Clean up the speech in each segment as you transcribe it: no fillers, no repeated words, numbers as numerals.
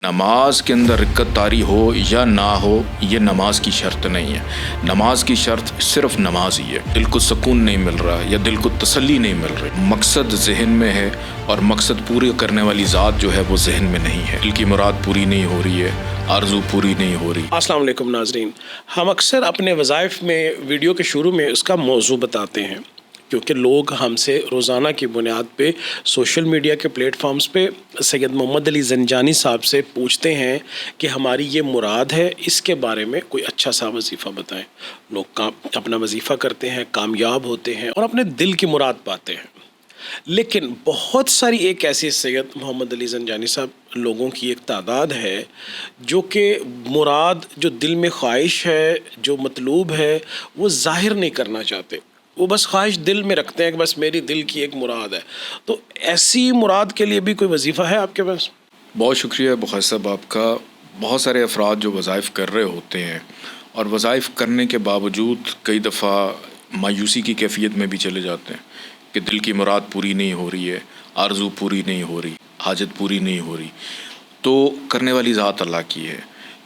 نماز کے اندر رکعت طاری ہو یا نہ ہو یہ نماز کی شرط نہیں ہے. نماز کی شرط صرف نماز ہی ہے. دل کو سکون نہیں مل رہا یا دل کو تسلی نہیں مل رہی، مقصد ذہن میں ہے اور مقصد پورے کرنے والی ذات جو ہے وہ ذہن میں نہیں ہے. دل کی مراد پوری نہیں ہو رہی ہے، آرزو پوری نہیں ہو رہی. السلام علیکم ناظرین، ہم اکثر اپنے وظائف میں ویڈیو کے شروع میں اس کا موضوع بتاتے ہیں کیونکہ لوگ ہم سے روزانہ کی بنیاد پہ سوشل میڈیا کے پلیٹ فارمز پہ سید محمد علی زنجانی صاحب سے پوچھتے ہیں کہ ہماری یہ مراد ہے، اس کے بارے میں کوئی اچھا سا وظیفہ بتائیں. لوگ اپنا وظیفہ کرتے ہیں، کامیاب ہوتے ہیں اور اپنے دل کی مراد پاتے ہیں. لیکن بہت ساری ایک ایسی سید محمد علی زنجانی صاحب لوگوں کی ایک تعداد ہے جو کہ مراد جو دل میں خواہش ہے، جو مطلوب ہے، وہ ظاہر نہیں کرنا چاہتے. وہ بس خواہش دل میں رکھتے ہیں کہ بس میری دل کی ایک مراد ہے. تو ایسی مراد کے لیے بھی کوئی وظیفہ ہے آپ کے پاس؟ بہت شکریہ بخیر صاحب آپ کا. بہت سارے افراد جو وظائف کر رہے ہوتے ہیں اور وظائف کرنے کے باوجود کئی دفعہ مایوسی کی کیفیت میں بھی چلے جاتے ہیں کہ دل کی مراد پوری نہیں ہو رہی ہے، آرزو پوری نہیں ہو رہی، حاجت پوری نہیں ہو رہی. تو کرنے والی ذات اللہ کی ہے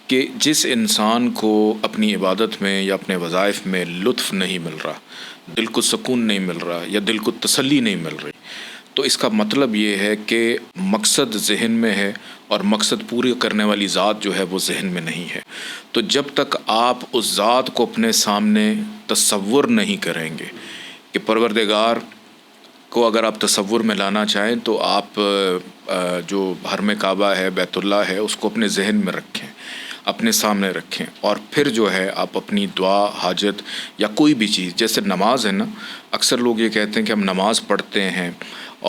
کہ جس انسان کو اپنی عبادت میں یا اپنے وظائف میں لطف نہیں مل رہا، دل کو سکون نہیں مل رہا یا دل کو تسلی نہیں مل رہی، تو اس کا مطلب یہ ہے کہ مقصد ذہن میں ہے اور مقصد پورے کرنے والی ذات جو ہے وہ ذہن میں نہیں ہے. تو جب تک آپ اس ذات کو اپنے سامنے تصور نہیں کریں گے کہ پروردگار کو اگر آپ تصور میں لانا چاہیں تو آپ جو حرم کعبہ ہے، بیت اللہ ہے، اس کو اپنے ذہن میں رکھیں، اپنے سامنے رکھیں، اور پھر جو ہے آپ اپنی دعا، حاجت یا کوئی بھی چیز، جیسے نماز ہے نا، اکثر لوگ یہ کہتے ہیں کہ ہم نماز پڑھتے ہیں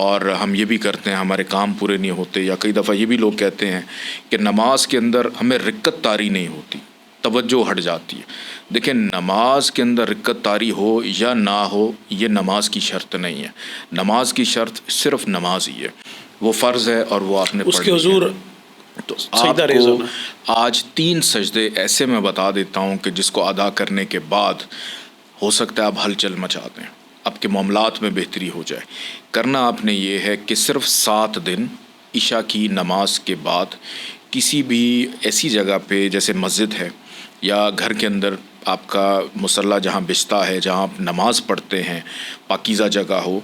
اور ہم یہ بھی کرتے ہیں ہمارے کام پورے نہیں ہوتے، یا کئی دفعہ یہ بھی لوگ کہتے ہیں کہ نماز کے اندر ہمیں رکعت طاری نہیں ہوتی، توجہ ہٹ جاتی ہے. دیکھیں، نماز کے اندر رکعت طاری ہو یا نہ ہو یہ نماز کی شرط نہیں ہے. نماز کی شرط صرف نماز ہی ہے، وہ فرض ہے اور وہ آپ نے اس پڑھنی کے حضور ہے. تو آپ کو آج 3 سجدے ایسے میں بتا دیتا ہوں کہ جس کو ادا کرنے کے بعد ہو سکتا ہے آپ ہلچل مچا دیں، آپ کے معاملات میں بہتری ہو جائے. کرنا آپ نے یہ ہے کہ صرف 7 دن عشاء کی نماز کے بعد کسی بھی ایسی جگہ پہ، جیسے مسجد ہے یا گھر کے اندر آپ کا مصلی جہاں بچتا ہے، جہاں آپ نماز پڑھتے ہیں، پاکیزہ جگہ ہو،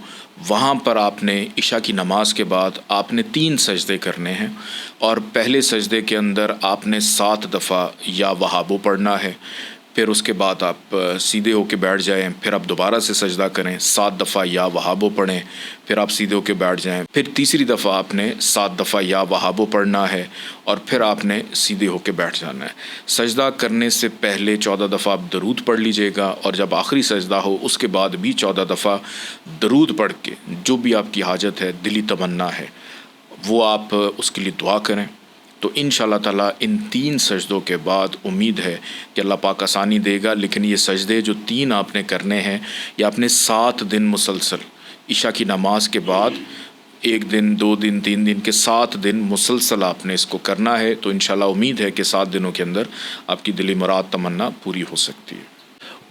وہاں پر آپ نے عشاء کی نماز کے بعد آپ نے 3 سجدے کرنے ہیں. اور پہلے سجدے کے اندر آپ نے 7 دفعہ یا وہابو پڑھنا ہے. پھر اس کے بعد آپ سیدھے ہو کے بیٹھ جائیں، پھر آپ دوبارہ سے سجدہ کریں، 7 دفعہ یا وہابو پڑھیں، پھر آپ سیدھے ہو کے بیٹھ جائیں. پھر تیسری دفعہ آپ نے 7 دفعہ یا وہابو پڑھنا ہے اور پھر آپ نے سیدھے ہو کے بیٹھ جانا ہے. سجدہ کرنے سے پہلے 14 دفعہ آپ درود پڑھ لیجئے گا، اور جب آخری سجدہ ہو اس کے بعد بھی 14 دفعہ درود پڑھ کے جو بھی آپ کی حاجت ہے، دلی تمنا ہے، وہ آپ اس کے لیے دعا کریں. تو انشاءاللہ تعالیٰ ان 3 سجدوں کے بعد امید ہے کہ اللہ پاک آسانی دے گا. لیکن یہ سجدے جو 3 آپ نے کرنے ہیں، یہ آپ نے 7 دن مسلسل عشاء کی نماز کے بعد 1 دن، 2 دن، 3 دن کے 7 دن مسلسل آپ نے اس کو کرنا ہے. تو انشاءاللہ امید ہے کہ 7 دنوں کے اندر آپ کی دلی مراد تمنا پوری ہو سکتی ہے.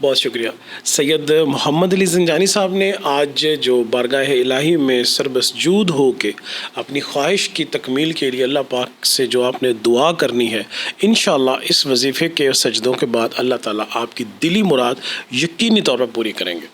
بہت شکریہ. سید محمد علی زنجانی صاحب نے آج جو بارگاہ الہی میں سربسجود ہو کے اپنی خواہش کی تکمیل کے لیے اللہ پاک سے جو آپ نے دعا کرنی ہے، انشاءاللہ اس وظیفے کے سجدوں کے بعد اللہ تعالیٰ آپ کی دلی مراد یقینی طور پر پوری کریں گے.